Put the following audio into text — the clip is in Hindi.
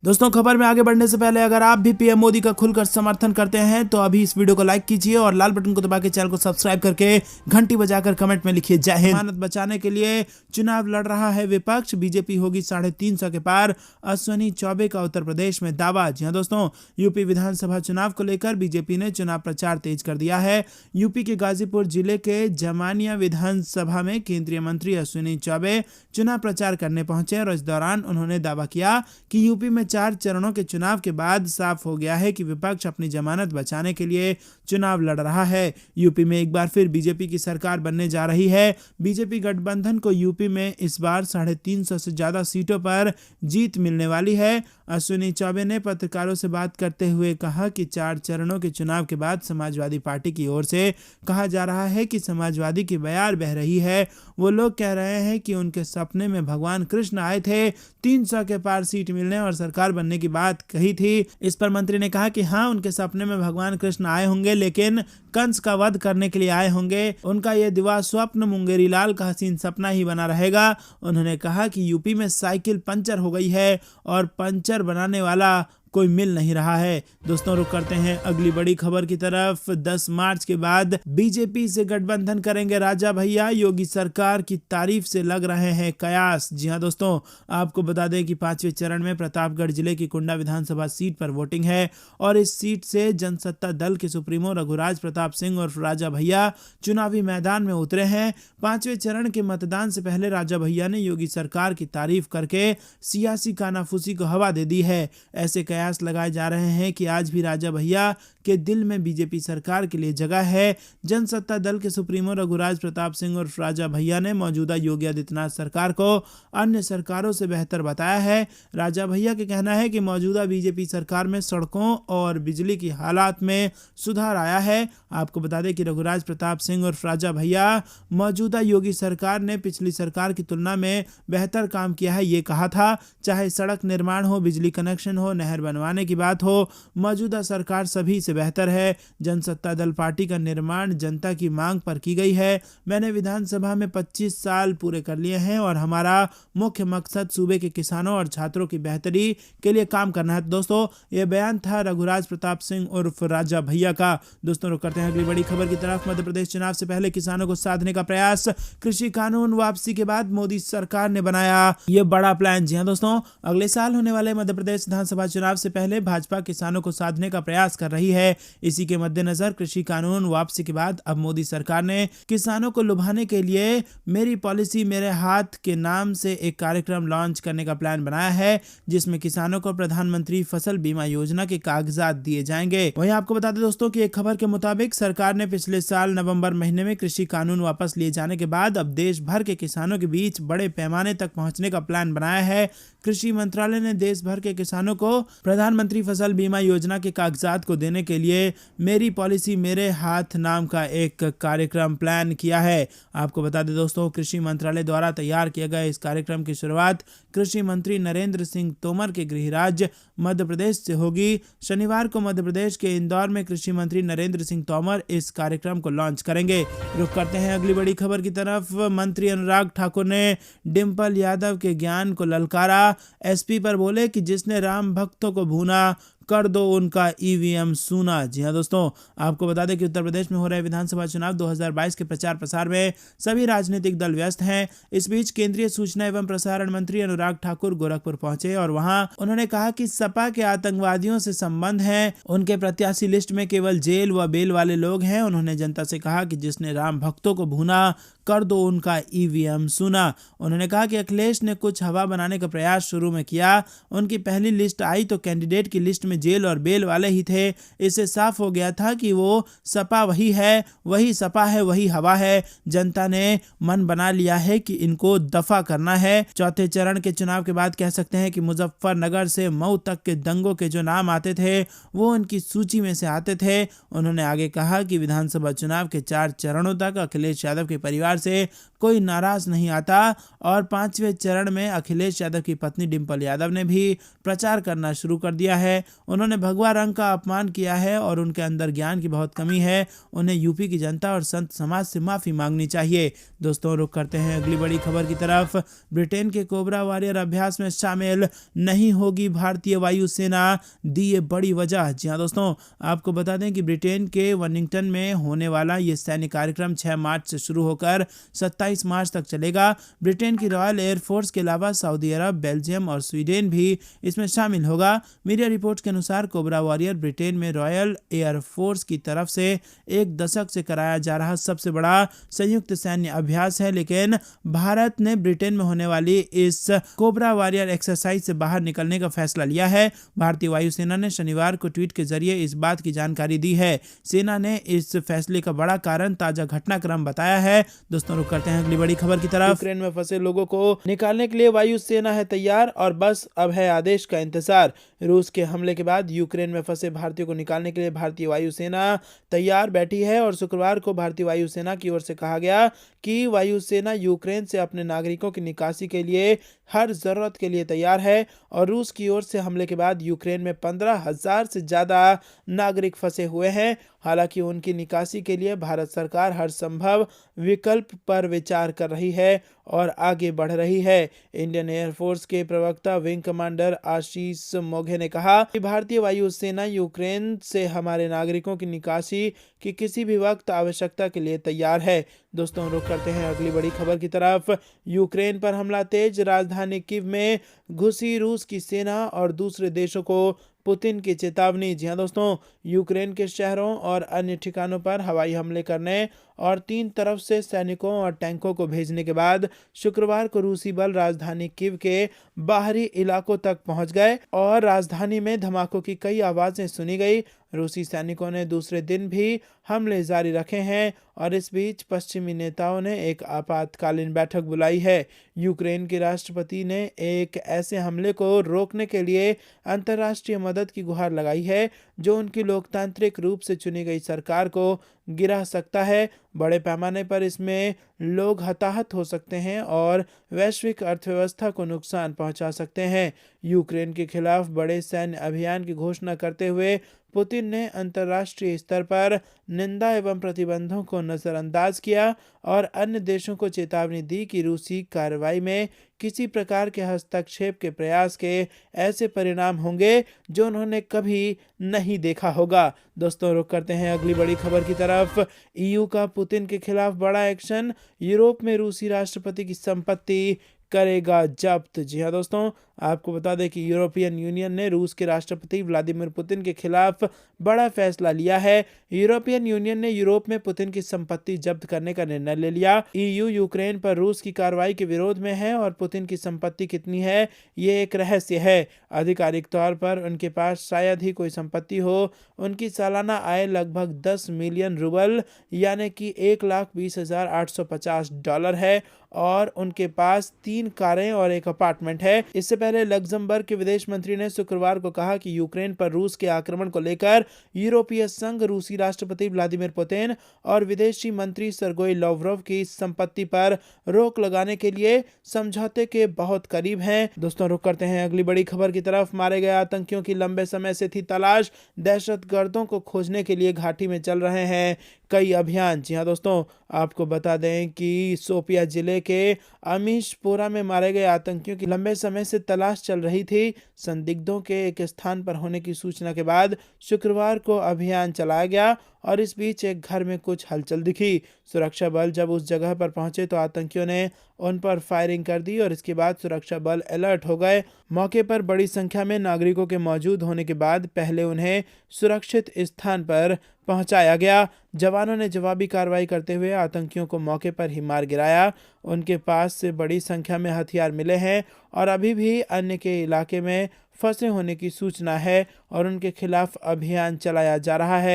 दोस्तों, खबर में आगे बढ़ने से पहले अगर आप भी पीएम मोदी का खुलकर समर्थन करते हैं तो अभी इस वीडियो को लाइक कीजिए और लाल बटन को दबा के चैनल को सब्सक्राइब करके घंटी बजाकर कमेंट में लिखिए जय हिंद। जमानत बचाने के लिए चुनाव लड़ रहा है विपक्ष, बीजेपी होगी 350 के पार, अश्विनी चौबे का उत्तर प्रदेश में दावा। जी हां दोस्तों, यूपी विधानसभा चुनाव को लेकर बीजेपी ने चुनाव प्रचार तेज कर दिया है। यूपी के गाजीपुर जिले के जमानिया विधानसभा में केंद्रीय मंत्री अश्विनी चौबे चुनाव प्रचार करने पहुंचे और इस दौरान उन्होंने दावा किया कि यूपी में 4 चरणों के चुनाव के बाद साफ हो गया है कि विपक्ष अपनी जमानत बचाने के लिए चुनाव लड़ रहा है। यूपी में एक बार फिर बीजेपी की सरकार बनने जा रही है। बीजेपी गठबंधन को यूपी में इस बार 350 से ज्यादा सीटों पर जीत मिलने वाली है। अश्विनी चौबे ने पत्रकारों से बात करते हुए कहा कि 4 चरणों के चुनाव के बाद समाजवादी पार्टी की ओर से कहा जा रहा है कि समाजवादी की बयार बह रही है। वो लोग कह रहे हैं कि उनके सपने में भगवान कृष्ण आए थे, 300 के पार सीट मिलने और सरकार बनने की बात कही थी। इस पर मंत्री ने कहा कि हाँ, उनके सपने में भगवान कृष्ण आए होंगे, लेकिन कंस का वध करने के लिए आए होंगे। उनका यह दिवा स्वप्न मुंगेरी लाल का हसीन सपना ही बना रहेगा। उन्होंने कहा कि यूपी में साइकिल पंचर हो गई है और पंचर बनाने वाला कोई मिल नहीं रहा है। दोस्तों, रुक करते हैं अगली बड़ी खबर की तरफ। 10 मार्च के बाद बीजेपी से गठबंधन करेंगे राजा भैया, योगी सरकार की तारीफ से लग रहे हैं कयास। जी हां दोस्तों, आपको बता दें कि 5वें चरण में प्रतापगढ़ जिले की कुंडा विधानसभा सीट पर वोटिंग है और इस सीट से जनसत्ता दल के सुप्रीमो रघुराज प्रताप सिंह और राजा भैया चुनावी मैदान में उतरे हैं। 5वें चरण के मतदान से पहले राजा भैया ने योगी सरकार की तारीफ करके सियासी कानाफूसी को हवा दे दी है। ऐसे कयास लगाए जा रहे हैं कि आज भी राजा भैया के दिल में बीजेपी सरकार के लिए जगह है। जनसत्ता दल के सुप्रीमो रघुराज प्रताप सिंह और राजा भैया ने मौजूदा योगी आदित्यनाथ सरकार को अन्य सरकारों से बेहतर बताया है। राजा भैया का कहना है कि मौजूदा बीजेपी सरकार में सड़कों और बिजली की हालात में सुधार आया है। आपको बता दें कि रघुराज प्रताप सिंह और राजा भैया मौजूदा योगी सरकार ने पिछली सरकार की तुलना में बेहतर काम किया है ये कहा था। चाहे सड़क निर्माण हो, बिजली कनेक्शन हो, नहर बनवाने की बात हो, मौजूदा सरकार सभी से बेहतर है। जनसत्ता दल पार्टी का निर्माण जनता की मांग पर की गई है। मैंने विधानसभा में 25 साल पूरे कर लिए हैं और हमारा मुख्य मकसद सूबे के किसानों और छात्रों की बेहतरी के लिए काम करना है। दोस्तों, यह बयान था रघुराज प्रताप सिंह उर्फ राजा भैया का। दोस्तों, रुक करते हैं अगली बड़ी खबर की तरफ। मध्य प्रदेश चुनाव से पहले किसानों को साधने का प्रयास, कृषि कानून वापसी के बाद मोदी सरकार ने बनाया यह बड़ा प्लान। जी हां दोस्तों, अगले साल होने वाले मध्य प्रदेश विधानसभा चुनाव से पहले भाजपा किसानों को साधने का प्रयास कर रही है। इसी के मद्देनजर कृषि कानून वापसी के बाद अब मोदी सरकार ने किसानों को लुभाने के लिए मेरी पॉलिसी मेरे हाथ के नाम से एक कार्यक्रम लॉन्च करने का प्लान बनाया है, जिसमें किसानों को प्रधानमंत्री फसल बीमा योजना के कागजात दिए जाएंगे। वहीं आपको बता दें दोस्तों कि एक खबर के मुताबिक सरकार ने पिछले साल नवंबर महीने में कृषि कानून वापस लिए जाने के बाद अब देश भर के किसानों के बीच बड़े पैमाने तक पहुंचने का प्लान बनाया है। कृषि मंत्रालय ने देश भर के किसानों को प्रधानमंत्री फसल बीमा योजना के कागजात को देने के लिए मेरी पॉलिसी मेरे हाथ नाम का एक कार्यक्रम प्लान किया है। आपको बता दें दोस्तों, कृषि मंत्रालय द्वारा तैयार किए गए इस कार्यक्रम की शुरुआत कृषि मंत्री नरेंद्र सिंह तोमर के गृह राज्य मध्य प्रदेश से होगी। शनिवार को मध्य प्रदेश के इंदौर में कृषि मंत्री नरेंद्र सिंह तोमर इस कार्यक्रम को लॉन्च करेंगे। रुक करते हैं अगली बड़ी खबर की तरफ। मंत्री अनुराग ठाकुर ने डिंपल यादव के ज्ञान को ललकारा। एसपी पर बोले कि जिसने राम भक्तों को भूना कर दो उनका ईवीएम सूना। जी हां दोस्तों, आपको बता दें कि उत्तर प्रदेश में हो रहे विधानसभा चुनाव 2022 के प्रचार प्रसार में सभी राजनीतिक दल व्यस्त हैं। इस बीच केंद्रीय सूचना एवं प्रसारण मंत्री अनुराग ठाकुर गोरखपुर पहुंचे और वहां उन्होंने कहा कि सपा के आतंकवादियों से संबंध है, उनके प्रत्याशी लिस्ट में केवल जेल व बेल वाले लोग हैं। उन्होंने जनता से कहा कि जिसने राम भक्तों को भूना कर दो उनका ईवीएम सुना। उन्होंने कहा कि अखिलेश ने कुछ हवा बनाने का प्रयास शुरू में किया। उनकी पहली लिस्ट आई तो कैंडिडेट की लिस्ट में जेल और बेल वाले ही थे। इससे साफ हो गया था कि वो सपा वही है, वही सपा है, वही हवा है। जनता ने मन बना लिया है कि इनको दफा करना है। चौथे चरण के चुनाव के बाद कह सकते हैं कि मुजफ्फरनगर से मऊ तक के दंगों के जो नाम आते थे वो उनकी सूची में से आते थे। उन्होंने आगे कहा कि विधानसभा चुनाव के 4 चरणों तक अखिलेश यादव के परिवार से कोई नाराज नहीं आता। और 5वें चरण में अखिलेश यादव की पत्नी डिंपल यादव ने भी प्रचार करना शुरू कर दिया है। उन्होंने भगवा रंग का अपमान किया है और उनके अंदर ज्ञान की बहुत कमी है। उन्हें यूपी की जनता और संत समाज से माफी मांगनी चाहिए। दोस्तों, रुक करते हैं अगली बड़ी खबर की तरफ। ब्रिटेन के कोबरा वॉरियर अभ्यास में शामिल नहीं होगी भारतीय वायुसेना, दी ये बड़ी वजह। जी हाँ दोस्तों, आपको बता दें कि ब्रिटेन के वनिंगटन में होने वाला ये सैन्य कार्यक्रम 6 मार्च से शुरू होकर 27 मार्च तक चलेगा। ब्रिटेन की रॉयल एयरफोर्स के अलावा सऊदी अरब, बेल्जियम और स्वीडन भी इसमें शामिल होगा। मीडिया रिपोर्ट के अनुसार कोबरा वॉरियर ब्रिटेन में रॉयल एयरफोर्स की तरफ से एक दशक से कराया जा रहा सबसे बड़ा संयुक्त सैन्य अभ्यास है, लेकिन भारत ने ब्रिटेन में होने वाली इस कोबरा वॉरियर एक्सरसाइज से बाहर निकलने का फैसला लिया है। भारतीय वायुसेना ने शनिवार को ट्वीट के जरिए इस बात की जानकारी दी है। सेना ने इस फैसले का बड़ा कारण ताजा घटनाक्रम बताया है। दोस्तों, रुक करते हैं अगली बड़ी खबर की तरफ। यूक्रेन में फंसे लोगों को निकालने के लिए वायुसेना है तैयार और बस अब है आदेश का इंतजार। रूस के हमले के बाद यूक्रेन में फंसे भारतीयों को निकालने के लिए भारतीय वायुसेना तैयार बैठी है और शुक्रवार को भारतीय वायुसेना की ओर से कहा गया कि वायुसेना यूक्रेन से अपने नागरिकों की निकासी के लिए हर जरूरत के लिए तैयार है। और रूस की ओर से हमले के बाद यूक्रेन में 15,000 से ज्यादा नागरिक फंसे हुए हैं। हालांकि उनकी निकासी के लिए भारत सरकार हर संभव विकल्प पर विचार कर रही है और आगे बढ़ रही है। इंडियन एयरफोर्स के प्रवक्ता विंग कमांडर आशीष मोघे ने कहा कि भारतीय वायुसेना यूक्रेन से हमारे नागरिकों की निकासी की किसी भी वक्त आवश्यकता के लिए तैयार है। दोस्तों, रुक करते हैं अगली बड़ी खबर की तरफ। यूक्रेन पर हमला तेज, राजधानी कीव में घुसी रूस की सेना और दूसरे देशों को पुतिन की चेतावनी। जी हाँ दोस्तों, यूक्रेन के शहरों और अन्य ठिकानों पर हवाई हमले करने और 3 तरफ से सैनिकों और टैंकों को भेजने के बाद शुक्रवार को रूसी बल राजधानी कीव के बाहरी इलाकों तक पहुंच गए और राजधानी में धमाकों की कई आवाजें सुनी गई। रूसी सैनिकों ने दूसरे दिन भी हमले जारी रखे हैं और इस बीच पश्चिमी नेताओं ने एक आपातकालीन बैठक बुलाई है। यूक्रेन के राष्ट्रपति ने एक ऐसे हमले को रोकने के लिए अंतर्राष्ट्रीय मदद की गुहार लगाई है जो उनकी लोकतांत्रिक रूप से चुनी गई सरकार को गिरा सकता है। बड़े पैमाने पर इसमें लोग हताहत हो सकते हैं और वैश्विक अर्थव्यवस्था को नुकसान पहुंचा सकते हैं। यूक्रेन के खिलाफ बड़े सैन्य अभियान की घोषणा करते हुए पुतिन ने अंतर्राष्ट्रीय स्तर पर निंदा एवं प्रतिबंधों को नजरअंदाज किया और अन्य देशों को चेतावनी दी कि रूसी कार्रवाई में किसी प्रकार के हस्तक्षेप के प्रयास के ऐसे परिणाम होंगे जो उन्होंने कभी नहीं देखा होगा। दोस्तों, रुक करते हैं अगली बड़ी खबर की तरफ। ईयू का पुतिन के खिलाफ बड़ा एक्शन, यूरोप में रूसी राष्ट्रपति की संपत्ति करेगा जब्त। जी हाँ दोस्तों, आपको बता दें कि यूरोपियन यूनियन ने रूस के राष्ट्रपति व्लादिमीर पुतिन के खिलाफ बड़ा फैसला लिया है। यूरोपियन यूनियन ने यूरोप में पुतिन की संपत्ति जब्त करने का निर्णय ले लिया। ईयू यूक्रेन पर रूस की कार्रवाई के विरोध में है और पुतिन की संपत्ति कितनी है ये एक रहस्य है। आधिकारिक तौर पर उनके पास शायद ही कोई संपत्ति हो। उनकी सालाना आय लगभग 10 मिलियन रूबल यानी कि $1,20,850 है और उनके पास 3 कारें और एक अपार्टमेंट है। इससे पहले लग्जमबर्ग के विदेश मंत्री ने शुक्रवार को कहा कि यूक्रेन पर रूस के आक्रमण को लेकर यूरोपीय संघ, रूसी राष्ट्रपति व्लादिमीर पुतिन और विदेशी मंत्री सर्गेई लाव्रोव की संपत्ति पर रोक लगाने के लिए समझौते के बहुत करीब हैं। दोस्तों, रुक करते हैं अगली बड़ी खबर की तरफ। मारे गए आतंकियों की लंबे समय से थी तलाश, दहशतगर्दों को खोजने के लिए घाटी में चल रहे हैं कई अभियान। जी हाँ दोस्तों, आपको बता दें कि शोपिया जिले के अमीशपोरा में मारे गए आतंकियों की लंबे समय से तलाश चल रही थी। संदिग्धों के एक स्थान पर होने की सूचना के बाद शुक्रवार को अभियान चलाया गया और इस बीच एक घर में कुछ हलचल दिखी। सुरक्षा बल जब उस जगह पर पहुंचे तो आतंकियों ने उन पर फायरिंग कर दी और इसके बाद सुरक्षा बल अलर्ट हो गए। मौके पर बड़ी संख्या में नागरिकों के मौजूद होने के बाद पहले उन्हें सुरक्षित स्थान पर पहुंचाया गया। जवानों ने जवाबी कार्रवाई करते हुए आतंकियों को मौके पर ही मार गिराया। उनके पास से बड़ी संख्या में हथियार मिले हैं और अभी भी अन्य के इलाके में फंसे होने की सूचना है और उनके खिलाफ अभियान चलाया जा रहा है।